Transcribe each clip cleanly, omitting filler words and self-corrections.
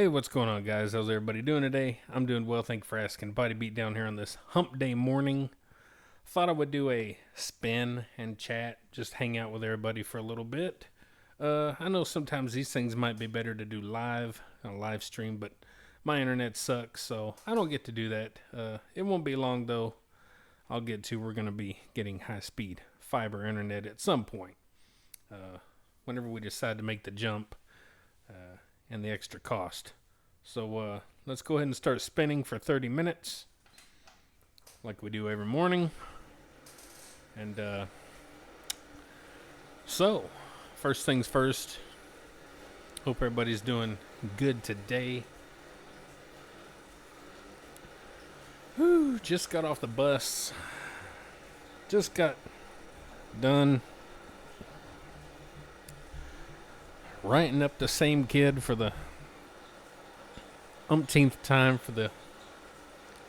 Hey, what's going on, guys? How's everybody doing today? I'm doing well, thank you for asking. Body beat down here on this hump day morning. Thought I would do a spin and chat, just hang out with everybody for a little bit. I know sometimes these things might be better to do live, on a live stream, but my internet sucks, so I don't get to do that. It won't be long, though. We're going to be getting high speed fiber internet at some point. Whenever we decide to make the jump. And the extra cost. So let's go ahead and start spinning for 30 minutes like we do every morning. And so, first things first, hope everybody's doing good today. Whew, just got off the bus. Just got done writing up the same kid for the umpteenth time for the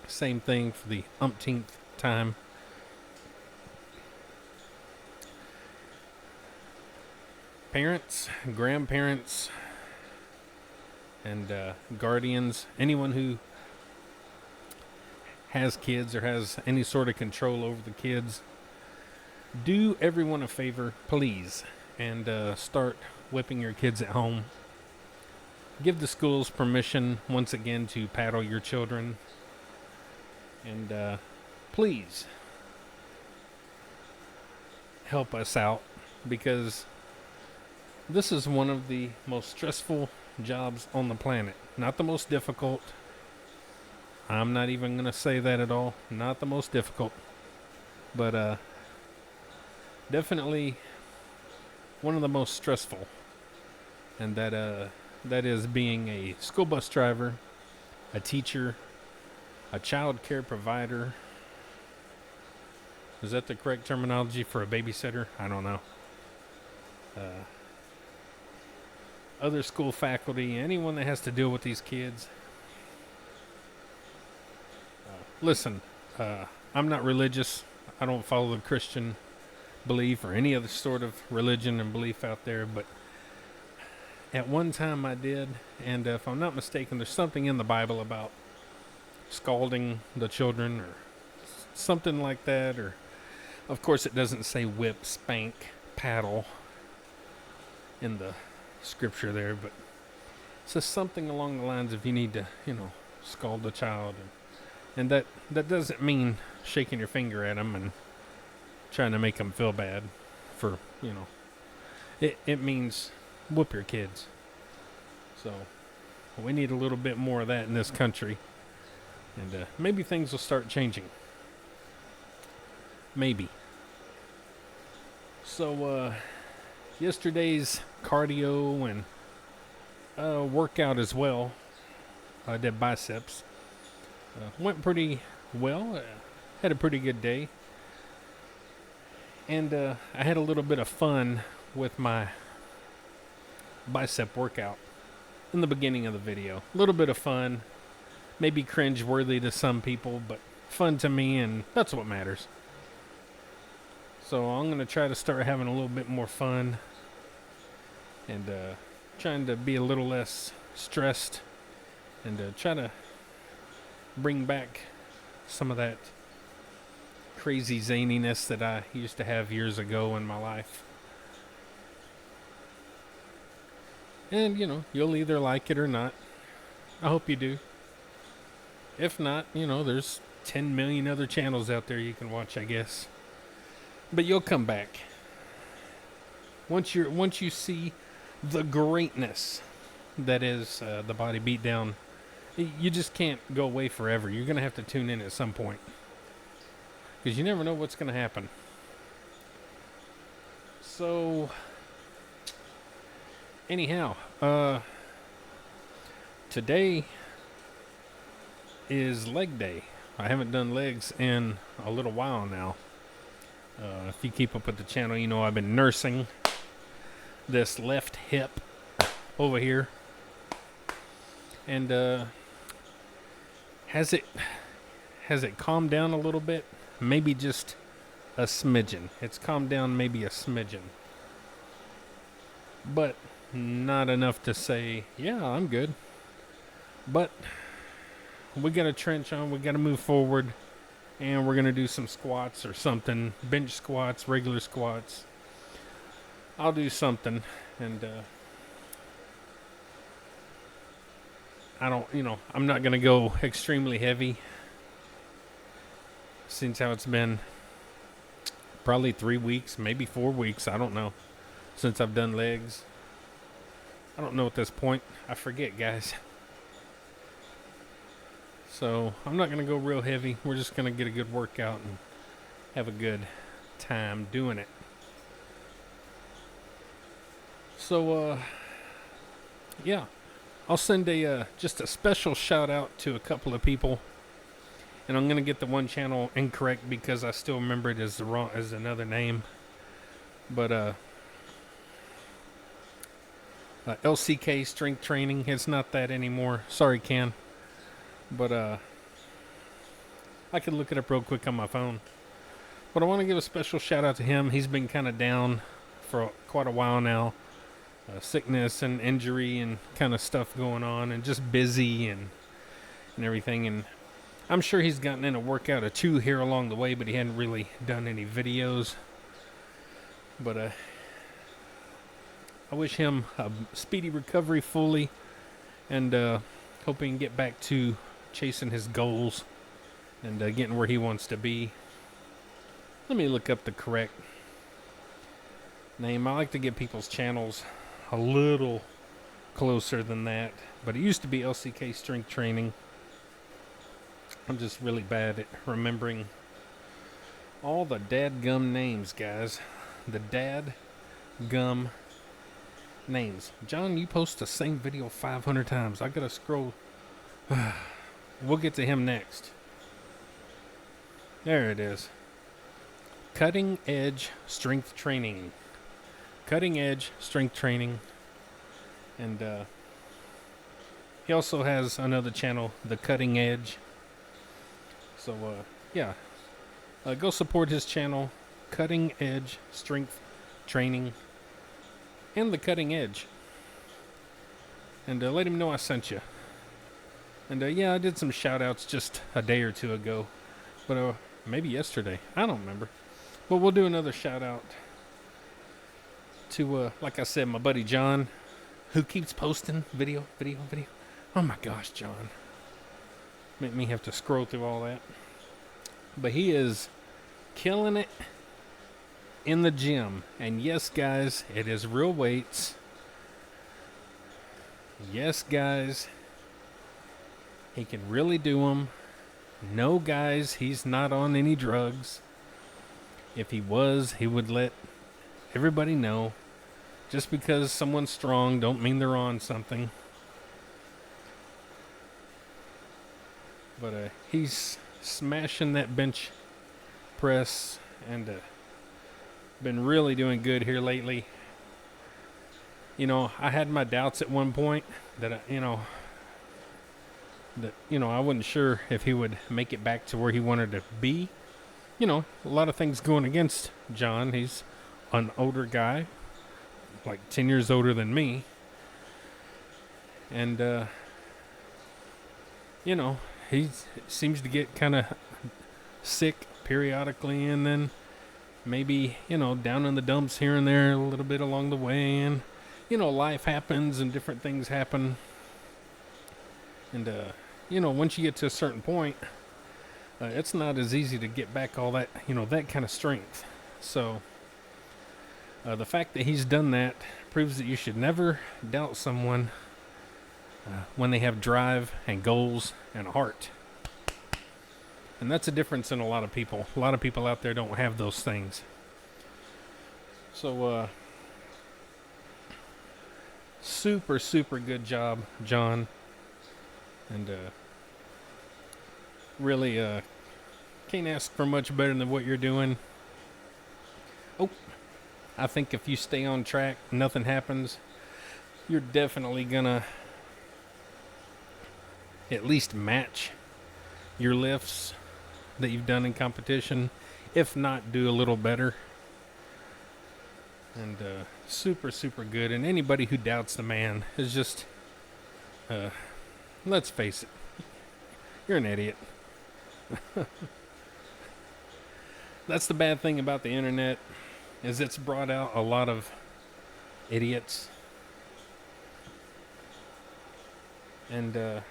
same thing for the umpteenth time. Parents, grandparents, and guardians, anyone who has kids or has any sort of control over the kids, do everyone a favor, please, and start whipping your kids at home. Give the schools permission once again to paddle your children. And please help us out, because this is one of the most stressful jobs on the planet. Not the most difficult. I'm not even going to say that at all. Not the most difficult. But definitely one of the most stressful. And that is being a school bus driver, a teacher, a child care provider. Is that the correct terminology for a babysitter? I don't know. Other school faculty, anyone that has to deal with these kids. Listen, I'm not religious. I don't follow the Christian belief or any other sort of religion and belief out there, but at one time I did, and if I'm not mistaken, there's something in the Bible about scalding the children or something like that. Or, of course, it doesn't say whip, spank, paddle in the scripture there, but it says something along the lines of you need to, scald the child. And that doesn't mean shaking your finger at them and trying to make them feel bad for, it means whoop your kids. So we need a little bit more of that in this country, and maybe things will start changing. Maybe. So yesterday's cardio and workout as well, I did biceps, went pretty well. Had a pretty good day, and I had a little bit of fun with my bicep workout in the beginning of the video. A little bit of fun, maybe cringe-worthy to some people, but fun to me, and that's what matters. So I'm going to try to start having a little bit more fun and trying to be a little less stressed and try to bring back some of that crazy zaniness that I used to have years ago in my life. And, you'll either like it or not. I hope you do. If not, there's 10 million other channels out there you can watch, I guess. But you'll come back. Once you see the greatness that is the Body Beatdown, you just can't go away forever. You're going to have to tune in at some point, because you never know what's going to happen. So anyhow, today is leg day. I haven't done legs in a little while now. If you keep up with the channel, I've been nursing this left hip over here. And has it calmed down a little bit? Maybe just a smidgen. It's calmed down maybe a smidgen. But not enough to say, yeah, I'm good. But we got a trench on. We got to move forward, and we're gonna do some squats or something. Bench squats, regular squats. I'll do something, and I don't, I'm not gonna go extremely heavy. Since how it's been probably 3 weeks, maybe 4 weeks, I don't know, since I've done legs. I don't know at this point. I forget, guys. So I'm not gonna go real heavy. We're just gonna get a good workout and have a good time doing it. So yeah, I'll send a just a special shout out to a couple of people, and I'm gonna get the one channel incorrect because I still remember it as another name. But LCK Strength Training. It's not that anymore. Sorry, Ken. But I could look it up real quick on my phone. But I want to give a special shout out to him. He's been kind of down for quite a while now. Sickness and injury and kind of stuff going on, and just busy and everything. And I'm sure he's gotten in a workout or two here along the way, but he hadn't really done any videos. But I wish him a speedy recovery fully, and hope he can get back to chasing his goals and getting where he wants to be. Let me look up the correct name. I like to get people's channels a little closer than that, but it used to be LCK Strength Training. I'm just really bad at remembering all the dadgum names, guys. The dadgum names. John, you post the same video 500 times. I gotta scroll. We'll get to him next. There it is. Cutting Edge Strength Training. Cutting Edge Strength Training. And he also has another channel, The Cutting Edge. So yeah, go support his channel, Cutting Edge Strength Training, and The Cutting Edge. And let him know I sent you. And yeah, I did some shout outs just a day or two ago, but maybe yesterday, I don't remember. But we'll do another shout out to like I said, my buddy John, who keeps posting video. Oh my gosh, John, make me have to scroll through all that. But he is killing it in the gym. And yes, guys, it is real weights. Yes, guys, he can really do them. No, guys, he's not on any drugs. If he was, he would let everybody know. Just because someone's strong don't mean they're on something. But he's smashing that bench press, and been really doing good here lately. I had my doubts at one point that I wasn't sure if he would make it back to where he wanted to be. A lot of things going against John. He's an older guy, like 10 years older than me. And, he seems to get kind of sick periodically, and then maybe, down in the dumps here and there a little bit along the way. And, life happens and different things happen. And, once you get to a certain point, it's not as easy to get back all that, that kind of strength. So, the fact that he's done that proves that you should never doubt someone when they have drive and goals and a heart. And that's a difference in a lot of people. A lot of people out there don't have those things. So, super, super good job, John. And really can't ask for much better than what you're doing. Oh, I think if you stay on track, nothing happens, you're definitely gonna at least match your lifts that you've done in competition, if not do a little better. And super, super good. And anybody who doubts the man is just Let's face it, you're an idiot. That's the bad thing about the internet, is it's brought out a lot of idiots. And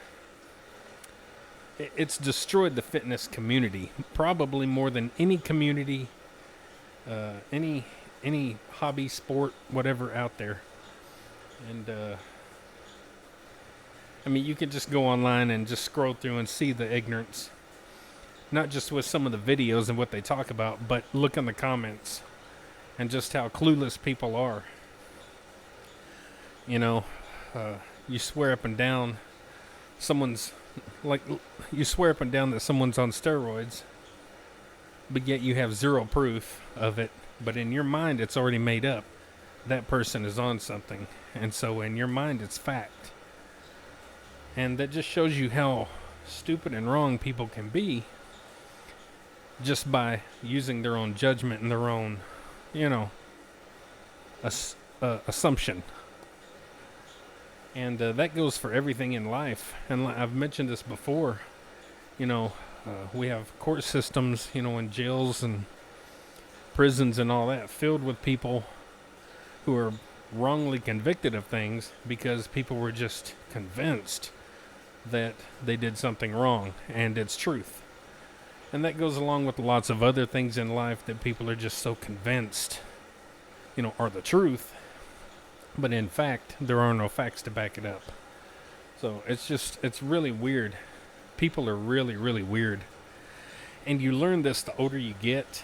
it's destroyed the fitness community, probably more than any community, any hobby, sport, whatever out there. And I mean, you can just go online and just scroll through and see the ignorance, not just with some of the videos and what they talk about, but look in the comments and just how clueless people are. You know, you swear up and down someone's like you swear up and down that someone's on steroids, but yet you have zero proof of it. But in your mind, it's already made up that person is on something, and so in your mind, it's fact. And that just shows you how stupid and wrong people can be, just by using their own judgment and their own, assumption. And that goes for everything in life. And I've mentioned this before. We have court systems, in jails and prisons and all that, filled with people who are wrongly convicted of things because people were just convinced that they did something wrong, and it's truth. And that goes along with lots of other things in life that people are just so convinced, are the truth. But in fact, there are no facts to back it up. So it's really weird. People are really, really weird. And you learn this the older you get.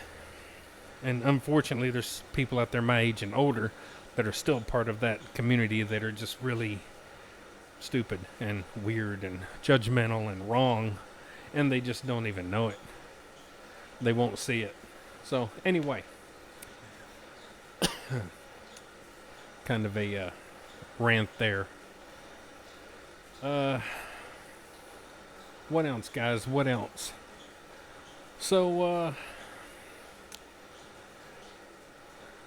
And unfortunately, there's people out there my age and older that are still part of that community that are just really stupid and weird and judgmental and wrong. And they just don't even know it. They won't see it. So anyway. Kind of a rant there. What else, guys? What else? So,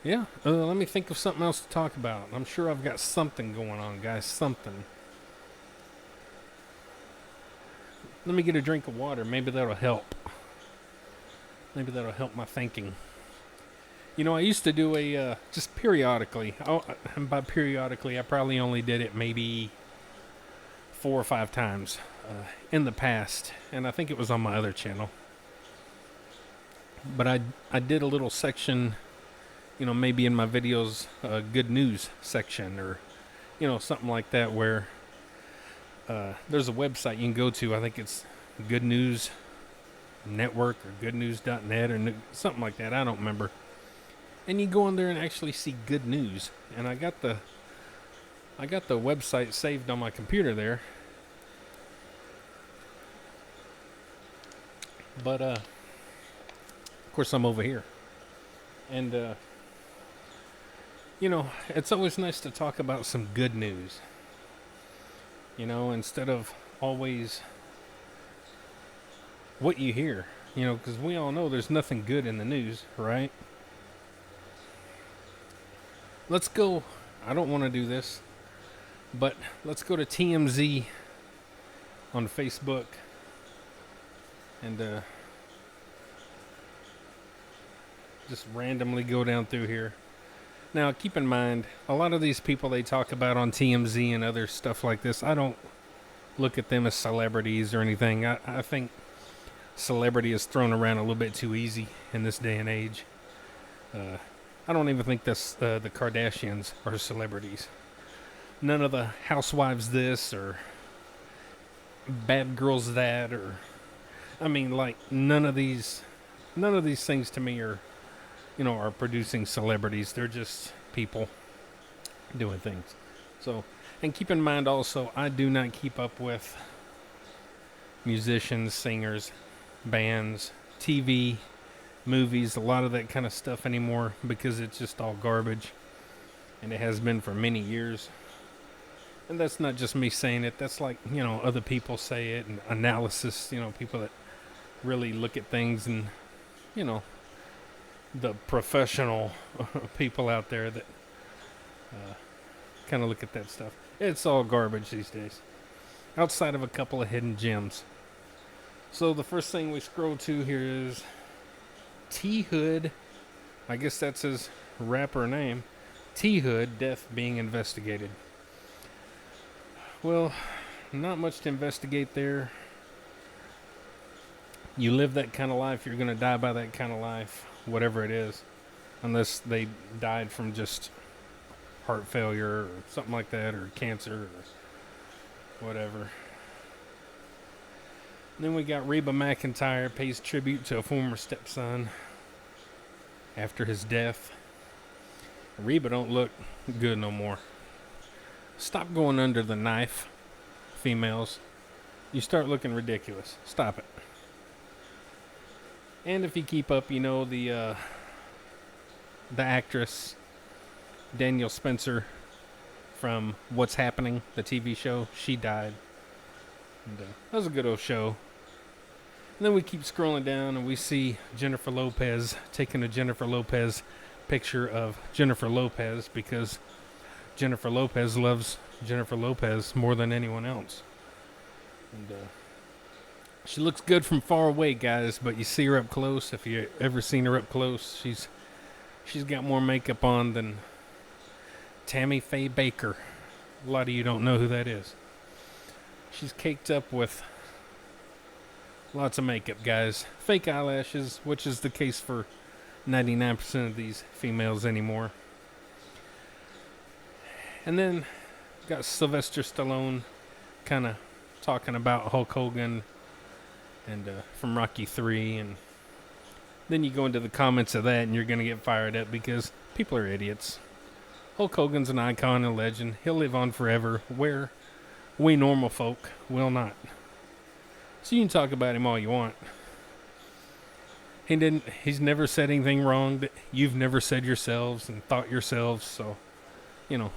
yeah, let me think of something else to talk about. I'm sure I've got something going on, guys. Something. Let me get a drink of water. Maybe that'll help. Maybe that'll help my thinking. I used to do just periodically. And by periodically, I probably only did it maybe 4 or 5 times in the past. And I think it was on my other channel. But I did a little section, maybe in my videos, good news section or, something like that where there's a website you can go to. I think it's Good News Network or goodnews.net or something like that. I don't remember. And you go in there and actually see good news. And I got the website saved on my computer there. But of course I'm over here. And it's always nice to talk about some good news. Instead of always what you hear, because we all know there's nothing good in the news, right? Let's go. I don't want to do this, but let's go to TMZ on Facebook and just randomly go down through here. Now, keep in mind, a lot of these people they talk about on TMZ and other stuff like this, I don't look at them as celebrities or anything. I think celebrity is thrown around a little bit too easy in this day and age. I don't even think the Kardashians are celebrities. None of the housewives this or bad girls that, or I mean, like none of these things to me are producing celebrities. They're just people doing things. So, and keep in mind also, I do not keep up with musicians, singers, bands, TV, movies, a lot of that kind of stuff anymore because it's just all garbage, and it has been for many years. And that's not just me saying it. That's like, other people say it, and analysis, people that really look at things, and the professional people out there that kind of look at that stuff. It's all garbage these days. outside of a couple of hidden gems. So the first thing we scroll to here is T Hood. I guess that's his rapper name. T Hood, death being investigated. Well, not much to investigate there. You live that kind of life, you're going to die by that kind of life, whatever it is. Unless they died from just heart failure or something like that, or cancer or whatever. And then we got Reba McEntire pays tribute to a former stepson after his death. Reba don't look good no more. Stop going under the knife, females. You start looking ridiculous. Stop it. And if you keep up, you know the actress Danielle Spencer from What's Happening, the TV show. She died. And, that was a good old show. And then we keep scrolling down and we see Jennifer Lopez taking a Jennifer Lopez picture of Jennifer Lopez because Jennifer Lopez loves Jennifer Lopez more than anyone else. And she looks good from far away, guys, but you see her up close. If you ever seen her up close, she's got more makeup on than Tammy Faye Baker. A lot of you don't know who that is. She's caked up with lots of makeup, guys. Fake eyelashes, which is the case for 99% of these females anymore. And then got Sylvester Stallone kind of talking about Hulk Hogan and from Rocky 3. And then you go into the comments of that and you're going to get fired up because people are idiots. Hulk Hogan's an icon, a legend. He'll live on forever, where we normal folk will not. So you can talk about him all you want. He's never said anything wrong that you've never said yourselves and thought yourselves. So, you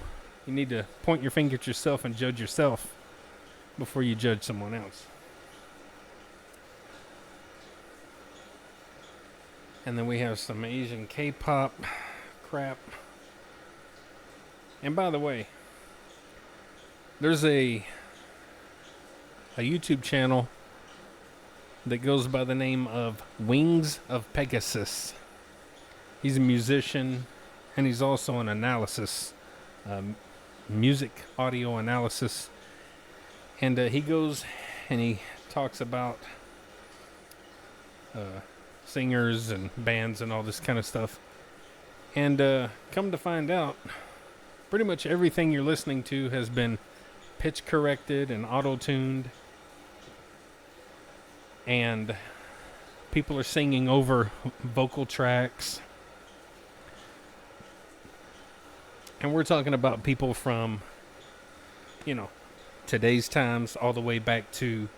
need to point your finger at yourself and judge yourself before you judge someone else. And then we have some Asian K-pop crap. And by the way, there's a YouTube channel that goes by the name of Wings of Pegasus. He's a musician, and he's also an analysis, music audio analysis. And he goes and he talks about singers and bands and all this kind of stuff. And come to find out, pretty much everything you're listening to has been pitch corrected and auto-tuned. And people are singing over vocal tracks. And we're talking about people from, today's times all the way back to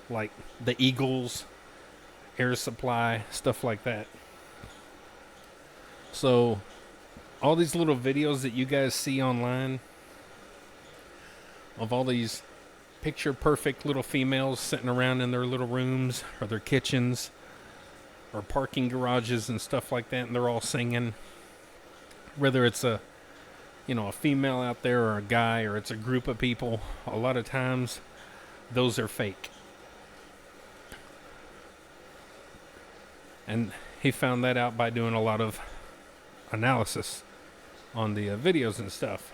like the Eagles, Air Supply, stuff like that. So all these little videos that you guys see online of all these picture perfect little females sitting around in their little rooms or their kitchens or parking garages and stuff like that, and they're all singing, whether it's a female out there or a guy or it's a group of people, a lot of times those are fake. And he found that out by doing a lot of analysis on the videos and stuff.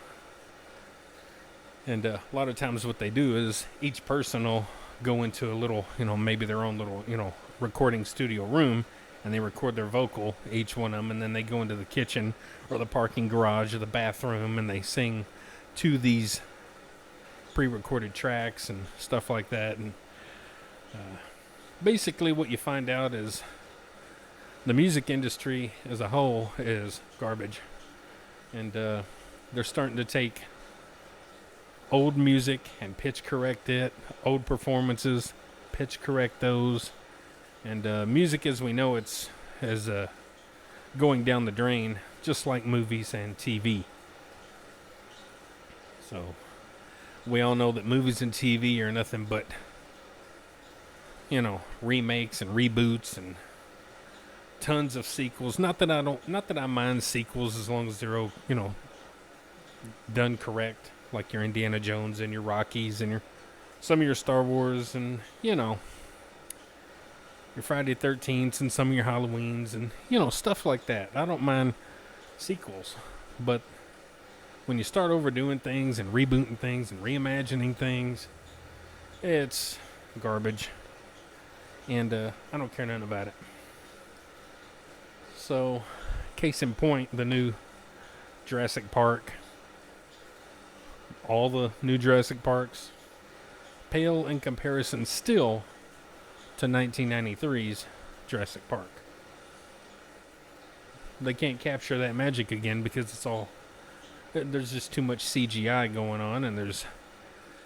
And a lot of times what they do is each person will go into a little, maybe their own little, recording studio room, and they record their vocal, each one of them, and then they go into the kitchen or the parking garage or the bathroom, and they sing to these pre-recorded tracks and stuff like that. And basically what you find out is the music industry as a whole is garbage. And they're starting to take old music and pitch correct it, old performances, pitch correct those. And music as we know it's is going down the drain, just like movies and TV. So we all know that movies and TV are nothing but remakes and reboots and tons of sequels. Not that I mind sequels as long as they're done correct, like your Indiana Jones and your Rockies and your some of your Star Wars and, your Friday 13th and some of your Halloweens and, stuff like that. I don't mind sequels, but when you start overdoing things and rebooting things and reimagining things, it's garbage. And I don't care nothing about it. So, case in point, the new Jurassic Park, all the new Jurassic Parks, pale in comparison still to 1993's Jurassic Park. They can't capture that magic again because there's just too much CGI going on, and there's,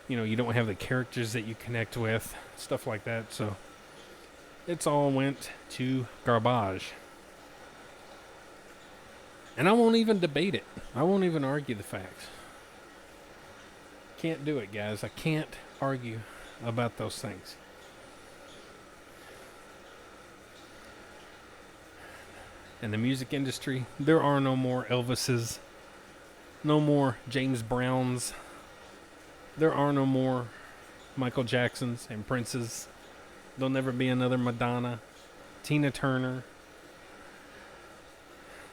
you don't have the characters that you connect with, stuff like that, so it's all went to garbage. And I won't even debate it. I won't even argue the facts. Can't do it, guys. I can't argue about those things. In the music industry, there are no more Elvises, no more James Browns. There are no more Michael Jacksons and Princes. There'll never be another Madonna, Tina Turner.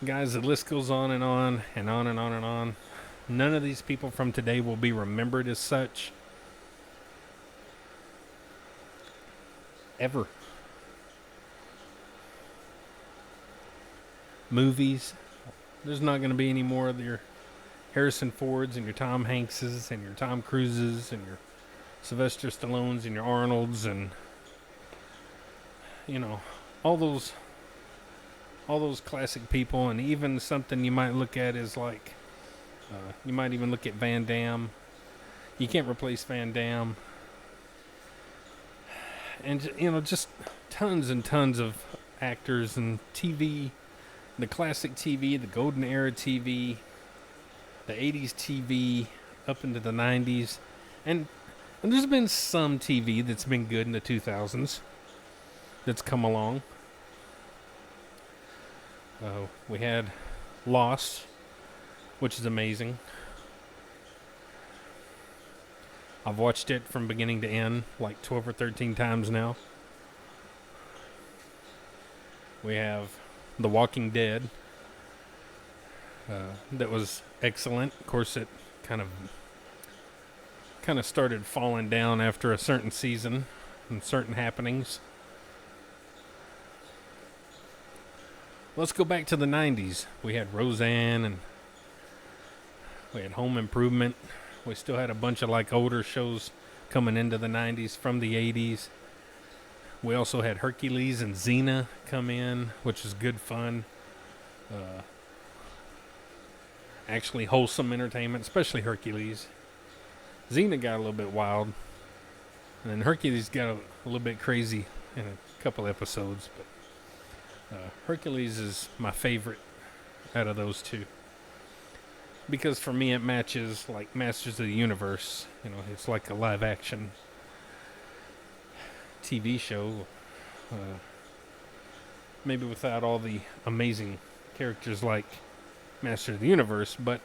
Guys, the list goes on and on and on and on and on. None of these people from today will be remembered as such. Ever. Movies. There's not going to be any more of your Harrison Fords and your Tom Hankses and your Tom Cruises and your Sylvester Stallones and your Arnolds and, all those classic people. And even something you might look at is like, you might even look at Van Damme. You can't replace Van Damme. And, just tons and tons of actors and TV, the classic TV, the golden era TV, the 80s TV, up into the 90s. And there's been some TV that's been good in the 2000s that's come along. We had Lost, which is amazing. I've watched it from beginning to end like 12 or 13 times now. We have The Walking Dead. That was excellent. Of course, it kind of started falling down after a certain season and certain happenings. Let's go back to the 90s. We had Roseanne and we had Home Improvement. We still had a bunch of older shows coming into the 90s from the 80s. We also had Hercules and Xena come in, which is good fun. Actually wholesome entertainment, especially Hercules. Xena got a little bit wild. And then Hercules got a little bit crazy in a couple episodes. But Hercules is my favorite out of those two. Because for me it matches like Masters of the Universe. It's like a live action TV show. Maybe without all the amazing characters like Masters of the Universe, but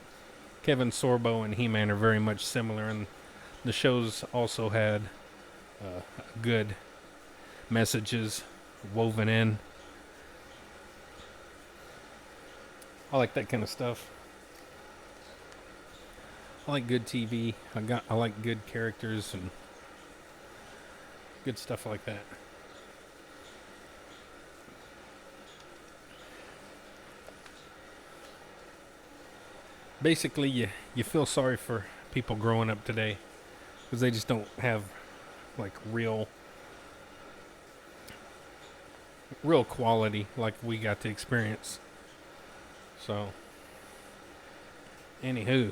Kevin Sorbo and He-Man are very much similar, and the shows also had good messages woven in. I like that kind of stuff. I like good TV. I like good characters and good stuff like that. Basically, you feel sorry for people growing up today because they just don't have real quality like we got to experience. So, anywho.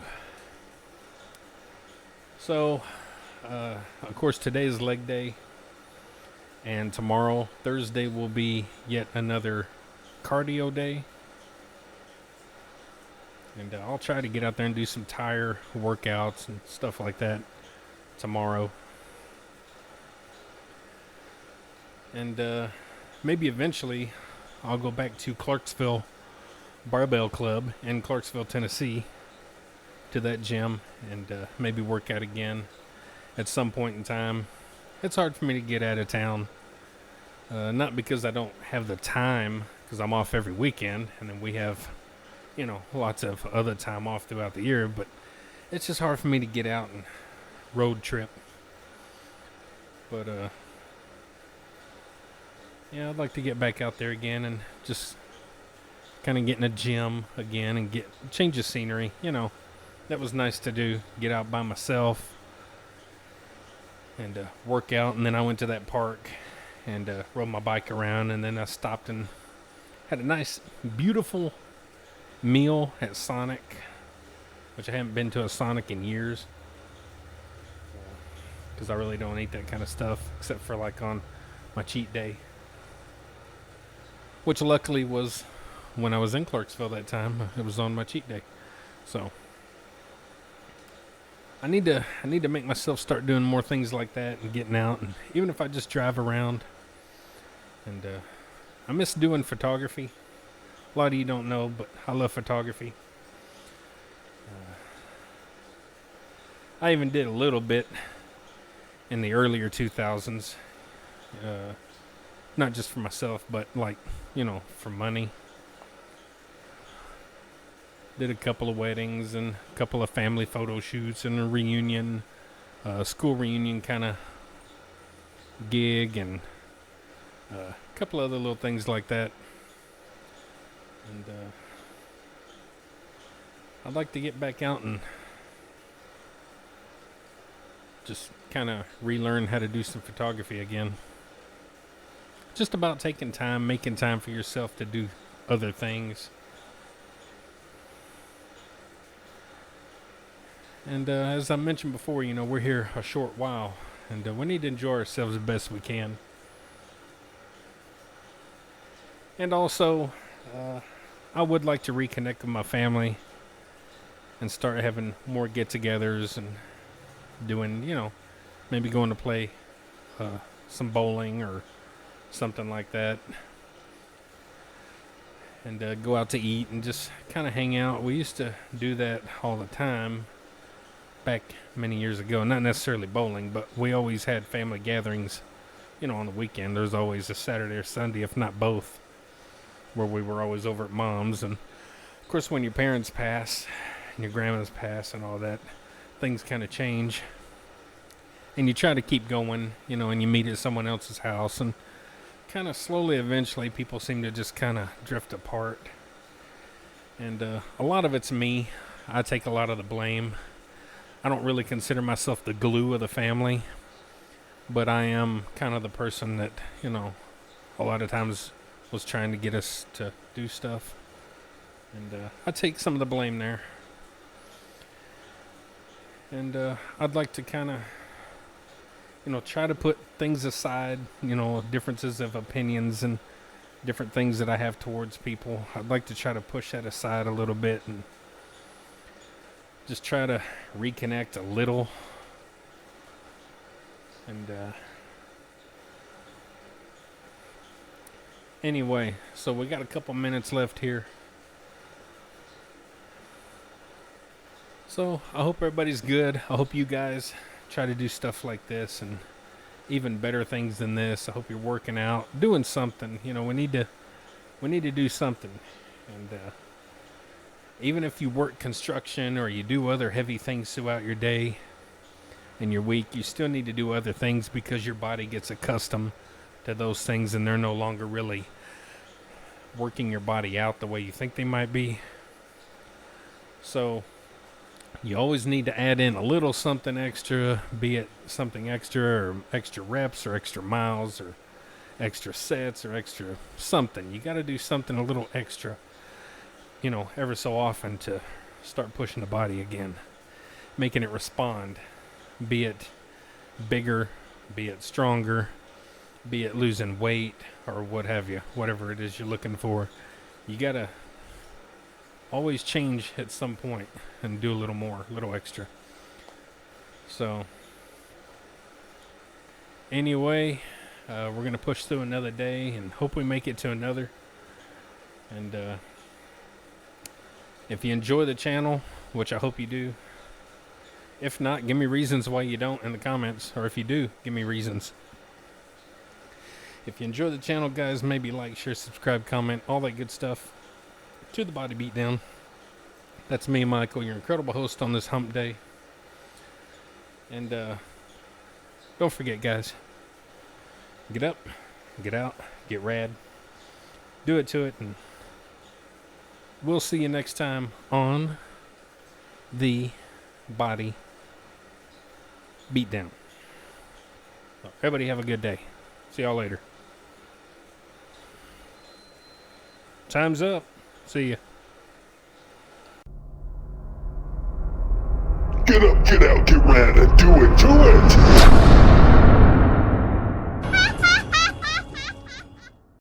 So, of course, today is leg day. And tomorrow, Thursday, will be yet another cardio day. And I'll try to get out there and do some tire workouts and stuff like that tomorrow. And maybe eventually I'll go back to Clarksville Barbell Club in Clarksville, Tennessee, to that gym and maybe work out again. at some point in time. It's hard for me to get out of town. Not because I don't have the time, because I'm off every weekend, and then we have, lots of other time off throughout the year, but it's just hard for me to get out and road trip. But, yeah, I'd like to get back out there again and just kind of get in a gym again and change the scenery. That was nice to do, get out by myself and work out. And then I went to that park and rode my bike around, and then I stopped and had a nice, beautiful meal at Sonic, which I haven't been to a Sonic in years because I really don't eat that kind of stuff except for like on my cheat day, which luckily was when I was in Clarksville that time. It was on my cheat day. So I need to make myself start doing more things like that and getting out, and even if I just drive around. And I miss doing photography. A lot of you don't know, but I love photography. I even did a little bit in the earlier 2000s. Not just for myself, but for money. Did a couple of weddings and a couple of family photo shoots and a reunion, school reunion kind of gig, and a couple other little things like that. And I'd like to get back out and just kind of relearn how to do some photography again. Just about taking time, making time for yourself to do other things. And as I mentioned before, we're here a short while, and we need to enjoy ourselves the best we can. And also, I would like to reconnect with my family and start having more get-togethers and doing, maybe going to play some bowling or something like that. And go out to eat and just kind of hang out. We used to do that all the time back many years ago. Not necessarily bowling, but we always had family gatherings, on the weekend. There's always a Saturday or Sunday, if not both, where we were always over at Mom's. And of course, when your parents pass and your grandmas pass and all that, things kind of change. And you try to keep going, and you meet at someone else's house, and kind of slowly, eventually, people seem to just kind of drift apart. And a lot of it's me. I take a lot of the blame. I don't really consider myself the glue of the family, but I am kind of the person that, a lot of times was trying to get us to do stuff. And I take some of the blame there. And I'd like to kind of, try to put things aside, differences of opinions and different things that I have towards people. I'd like to try to push that aside a little bit and just try to reconnect a little. And anyway, so we got a couple minutes left here. So I hope everybody's good. I hope you guys try to do stuff like this and even better things than this. I hope you're working out, doing something. We need to do something. And even if you work construction or you do other heavy things throughout your day and your week, you still need to do other things because your body gets accustomed to those things and they're no longer really working your body out the way you think they might be. So you always need to add in a little something extra, be it something extra or extra reps or extra miles or extra sets or extra something. You got to do something a little extra, ever so often to start pushing the body again, making it respond, be it bigger, be it stronger, be it losing weight or what have you, whatever it is you're looking for. You got to always change at some point and do a little more, a little extra. So anyway, we're going to push through another day and hope we make it to another. And if you enjoy the channel, which I hope you do, If not, give me reasons why you don't in the comments, or if you do, give me reasons. If you enjoy the channel, guys, maybe like, share, subscribe, comment, all that good stuff. To the Body Beatdown. That's me, Michael, your incredible host on this hump day. And don't forget, guys, get up, get out, get rad. Do it to it, and we'll see you next time on the Body Beatdown. So everybody have a good day. See y'all later. Time's up. See ya.